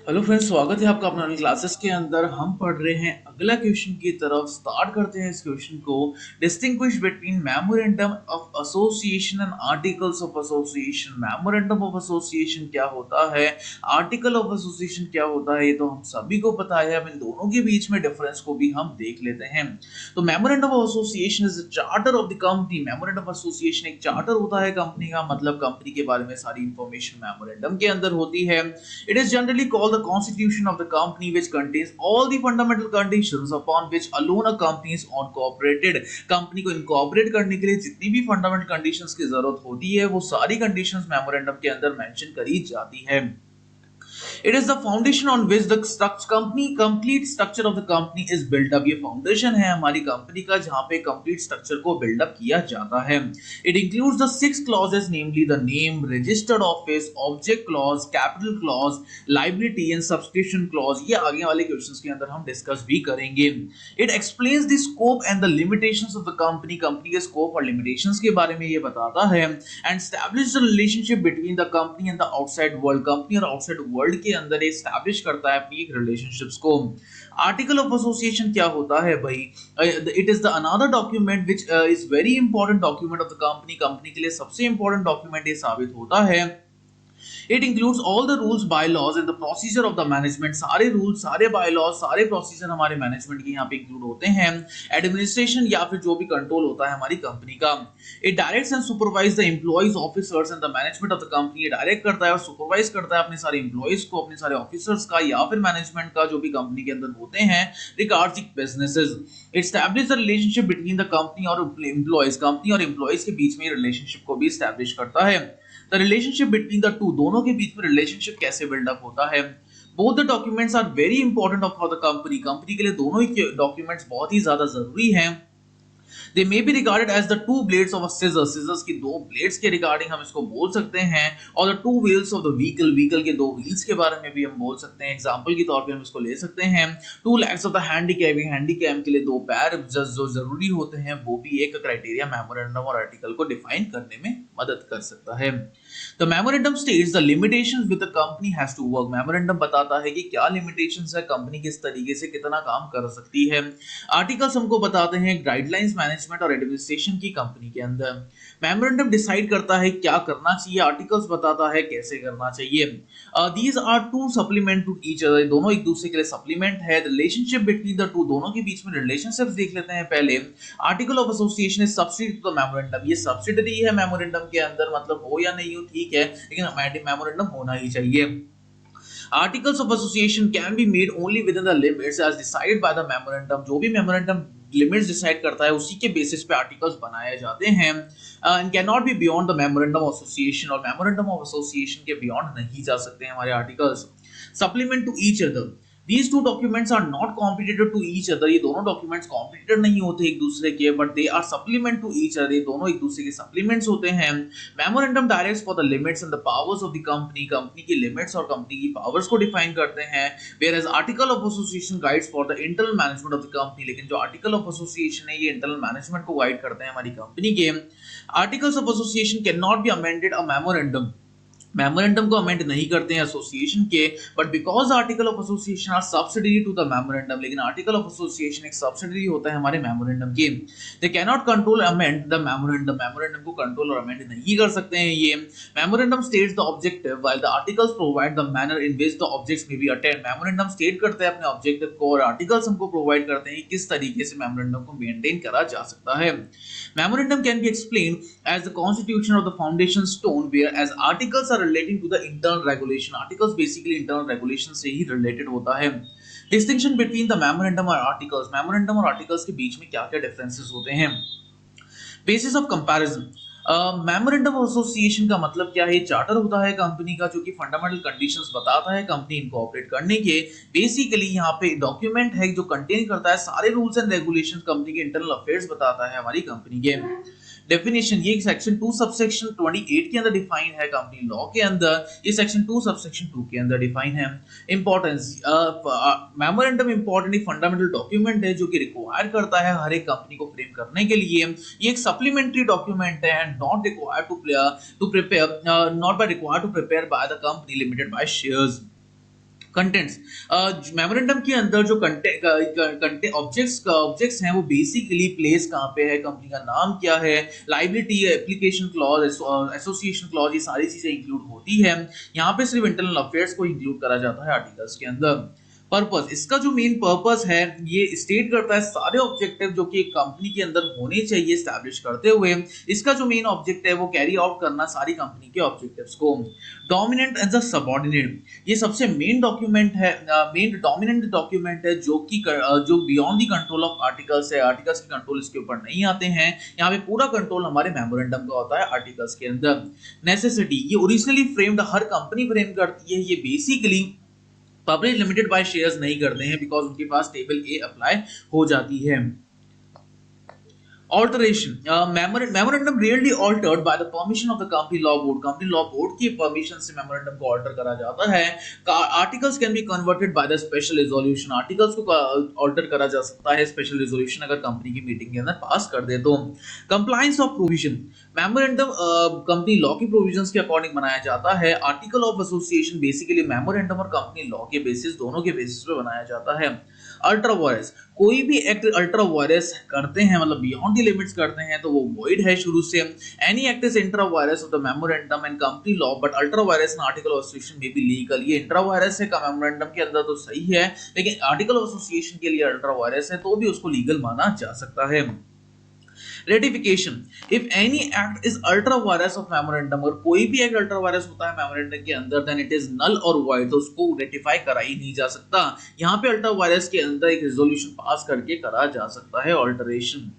Hello friends, स्वागत है आपका अपना क्लासेस के अंदर। हम पढ़ रहे हैं अगला क्वेश्चन की तरफ। स्टार्ट करते हैं इस क्वेश्चन को। Distinguish between memorandum of association and articles of association. Memorandum of association क्या होता है, आर्टिकल ऑफ एसोसिएशन क्या होता है, ये तो हम सभी को पता है। अब इन दोनों के बीच में डिफरेंस को भी हम देख लेते हैं। तो memorandum of association is a charter of the company. Memorandum of association एक चार्टर होता है कंपनी का, मतलब कंपनी के बारे में सारी इंफॉर्मेशन मेमोरेंडम के अंदर होती है। It is generally called the constitution of the company, which contains all the fundamental conditions upon which alone a company is incorporated. Company को इनकॉर्पोरेट करने के लिए जितनी भी फंडामेंटल कंडीशंस की जरूरत होती है, वो सारी कंडीशंस मेमोरेंडम के अंदर मेंशन करी जाती है। It is the foundation on which the complete structure of the company is built up. ये फाउंडेशन है हमारी कंपनी का, जहां पे कंप्लीट स्ट्रक्चर को बिल्ड अप किया जाता है। It includes the six clauses, namely the name, registered office, object clause, capital clause, liability and subscription clause। ये आगे वाले क्वेश्चंस के अंदर हम डिस्कस भी करेंगे। It explains the scope and the limitations of the company। Company के scope और लिमिटेशंस के बारे में ये बताता है। And establish the relationship between the company and the outside world। Company और आउटसाइड वर्ल्ड के अंदर एस्टैब्लिश करता है अपनी एक रिलेशनशिप्स को। आर्टिकल ऑफ एसोसिएशन क्या होता है भाई? It is the another document which is very important document of the company. Company के लिए सबसे इंपॉर्टेंट डॉक्यूमेंट ये साबित होता है। It includes all the rules, bylaws and the procedure of the management। सारे रूल्स, सारे बायलॉज, सारे प्रोसीजर हमारे मैनेजमेंट के यहाँ पे इंक्लूड होते हैं। एडमिनिस्ट्रेशन या फिर जो भी कंट्रोल होता है हमारी कंपनी का। It directs and supervises the employees, officers and the management of the company। ये डायरेक्ट करता है और सुपरवाइज करता है अपने सारे एम्प्लॉइज को, अपने सारे ऑफिसर्स का या फिर मैनेजमेंट का, जो भी कंपनी के अंदर होते हैं regards businesses. It establishes the relationship between the company और एम्प्लॉइज। कंपनी और एम्प्लॉइज के बीच में रिलेशनशिप को भी एस्टैब्लिश करता है। The relationship between the two, दोनों के बीच में रिलेशनशिप कैसे बिल्डअप होता है। Both the documents are very important for the company. Company के लिए दोनों ही डॉक्यूमेंट्स बहुत ही ज्यादा जरूरी हैं। They may be regarded as the two blades of a scissor। scissors की दो ब्लेड्स के रिगार्डिंग हम इसको बोल सकते हैं। और the two wheels of the vehicle। vehicle के दो व्हील्स के बारे में भी हम बोल सकते हैं। एग्जांपल के तौर पे हम इसको ले सकते हैं। two legs of the handicap। Handicap के लिए दो पैर जो जरूरी होते हैं, वो भी एक क्राइटेरिया मेमोरेंडम और आर्टिकल को डिफाइन करने में मदद कर सकता है। The memorandum states the limitations with the company has to work। Memorandum बताता है कि क्या लिमिटेशंस है, कंपनी किस तरीके से कितना काम कर सकती है। आर्टिकल्स हमको बताते हैं गाइडलाइंस मैनेजमेंट और एडमिनिस्ट्रेशन की कंपनी के अंदर। मेमोरेंडम डिसाइड करता है क्या करना चाहिए, आर्टिकल्स बताता है कैसे करना चाहिए। These are to supplement to each other. दोनों एक दूसरे के लिए सप्लीमेंट है। रिलेशनशिप बिटवीन द टू, दोनों के बीच में रिलेशनशिप्स देख लेते हैं पहले। Article of association is subsidy to the memorandum. ये सब्सिडरी है मेमोरेंडम के अंदर, मतलब हो या नहीं हो ठीक है, लेकिन मेमोरेंडम होना ही चाहिए। Articles of association can be made only within the limits as decided by the memorandum। जो भी memorandum लिमिट्स डिसाइड करता है उसी के बेसिस पे आर्टिकल्स बनाए जाते हैं। And can not be beyond the memorandum of association. और मेमोरेंडम ऑफ एसोसिएशन के बियॉन्ड नहीं जा सकते हैं हमारे articles. Supplement to each other. These two documents are not competitor to each other। ये दोनों डॉक्यूमेंट्स कॉम्पिटिटर नहीं होते एक दूसरे के, but they are supplement to each other. ये दोनों एक दूसरे के सप्लीमेंट्स होते हैं। Memorandum directs for the limits and the powers of the company. Company की लिमिट्स और कंपनी की पावर्स को डिफाइन करते हैं। Where as article of association guides for the internal management of the company. लेकिन जो आर्टिकल ऑफ एसोसिएशन है, ये इंटरनल मैनेजमेंट को गाइड करते हैं हमारी कंपनी के। Articles of association can not be amended a memorandum. Memorandum को अमेंड नहीं करते हैं एसोसिएशन के, but because article of association are subsidiary to the memorandum. लेकिन आर्टिकल ऑफ एसोसिएशन एक सब्सिडरी होता है हमारे मेमोरेंडम के। They can not control amend the memorandum. Memorandum को कंट्रोल और अमेंड नहीं कर सकते हैं ये। Memorandum states the objective while the articles provide the manner in which the objects may be attend. Memorandum state करते हैं अपने ऑब्जेक्टिव को, और आर्टिकल्स हमको प्रोवाइड करते हैं किस तरीके से मेमोरेंडम को मेंटेन करा जा सकता है। Memorandum can be explained as the constitution of the foundation stone, where as articles are relating to the internal regulation. Articles basically internal regulation से ही रिलेटेड होता है। डिस्टिंक्शन बिटवीन द मेमोरेंडम और आर्टिकल्स। मेमोरेंडम और articles के बीच में क्या-क्या डिफरेंसेस होते हैं। Basis of comparison. Memorandum of association का मतलब क्या है? चार्टर होता है कंपनी का, जो कि फंडामेंटल कंडीशंस बताता है कंपनी इनकॉर्पोरेट करने के। बेसिकली यहाँ पे डॉक्यूमेंट है जो कंटेन करता है सारे रूल्स एंड रेगुलेशंस, कंपनी के इंटरनल अफेयर्स बताता है हमारी कंपनी के। डेफिनेशन, ये सेक्शन 2 सबसेक्शन 28 के अंदर डिफाइन है कंपनी लॉ के अंदर। ये सेक्शन 2 सबसेक्शन 2 के अंदर डिफाइन है। Importance, memorandum important fundamental document है जो कि रिक्वायर करता है हर एक कंपनी को फ्रेम करने के लिए। ये एक सप्लीमेंट्री डॉक्यूमेंट है and not required to prepare, not by required to prepare by the company limited by shares. Contents memorandum के अंदर जो कंटेंट ऑब्जेक्ट्स हैं वो बेसिकली प्लेस कहाँ पे है, कंपनी का नाम क्या है, liability, application clause, association clause, ये सारी चीजें इंक्लूड होती है। यहाँ पे सिर्फ इंटरनल अफेयर्स को इंक्लूड करा जाता है आर्टिकल्स के अंदर। पर्पस, इसका जो मेन पर्पस है ये स्टेट करता है सारे ऑब्जेक्टिव जो कि एक कंपनी के अंदर होने चाहिए एस्टैब्लिश करते हुए। इसका जो मेन ऑब्जेक्ट है वो कैरी आउट करना सारी कंपनी के ऑब्जेक्टिव्स को। डोमिनेंट एंड द सबऑर्डिनेट, ये सबसे मेन डॉक्यूमेंट है, मेन डोमिनेंट डॉक्यूमेंट है जो कि जो beyond the control of articles है, आर्टिकल्स के कंट्रोल इसके ऊपर नहीं आते हैं। यहाँ पे पूरा कंट्रोल हमारे मेमोरेंडम का होता है आर्टिकल्स के अंदर। नेसेसिटी, ये ओरिजिनली फ्रेम्ड हर कंपनी फ्रेम करती है, ये basically public limited by shares नहीं करते हैं बिकॉज उनके पास टेबल ए अप्लाई हो जाती है। Alteration, memorandum rarely altered by the permission of the company law board. Company law board की permission से memorandum को alter करा जाता है। Articles can be converted by the special resolution. Articles को alter करा जा सकता है special resolution अगर company की meeting के अंदर pass कर दे तो। Compliance of provision, memorandum company law की provisions के according बनाया जाता है। Article of association basically memorandum और company law के basis, दोनों के basis पे बनाया जाता है। अल्ट्रा वायरस, कोई भी एक्ट अल्ट्रा वायरस करते हैं मतलब बियॉन्ड द लिमिट्स करते हैं तो वो वॉइड है शुरू से। Any act is intra virus of the memorandum and company law but ultra vires and article of association में भी लीगल। ये इंट्रा वायरस है का मेमोरेंडम के अंदर तो सही है, लेकिन आर्टिकल ऑफ एसोसिएशन के लिए अल्ट्रा वायरस है तो भी उसको लीगल माना जा सकता है। Ratification, if any act is ultra vires of memorandum, और कोई भी एक्ट अल्ट्रा वायरस होता है मेमोरेंडम के अंदर देन इट इज नल और वॉइड, तो उसको रेटिफाई करा ही नहीं जा सकता। यहाँ पे अल्ट्रा वायरस के अंदर एक रेजोल्यूशन पास करके करा जा सकता है alteration.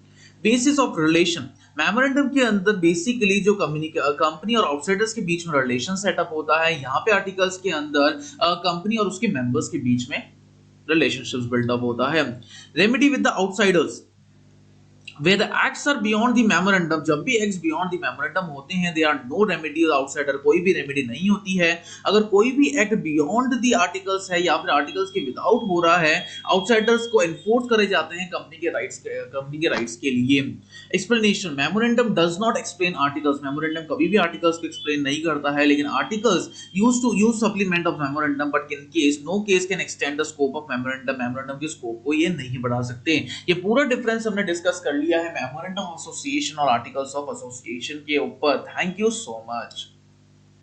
Basis of relation, memorandum के अंदर बेसिकली जो कंपनी और आउटसाइडर्स के बीच में रिलेशन सेटअप होता है, यहाँ पे आर्टिकल्स के अंदर कंपनी और उसके मेंबर्स के बीच में रिलेशनशिप्स बिल्डअप होता है। Remedy with the outsiders, where the acts are beyond the memorandum, जब भी acts beyond the memorandum होते हैं there are no remedy outsider, कोई भी रेमेडी नहीं होती है। अगर कोई भी एक्ट beyond the articles है या फिर आर्टिकल्स के विदाउट हो रहा है, आउटसाइडर्स को एनफोर्स करे जाते हैं कंपनी के राइट्स के लिए। Explanation, memorandum does not explain articles, memorandum कभी भी आर्टिकल्स को एक्सप्लेन नहीं करता है, लेकिन articles use to use supplement of memorandum but in case no case can extend the scope of memorandum, memorandum के स्कोप को ये नहीं बढ़ा सकते। ये पूरा डिफरेंस हमने डिस्कस कर लिया है मेमोरेंडम ऑफ एसोसिएशन और आर्टिकल्स ऑफ एसोसिएशन के ऊपर। Thank you so much.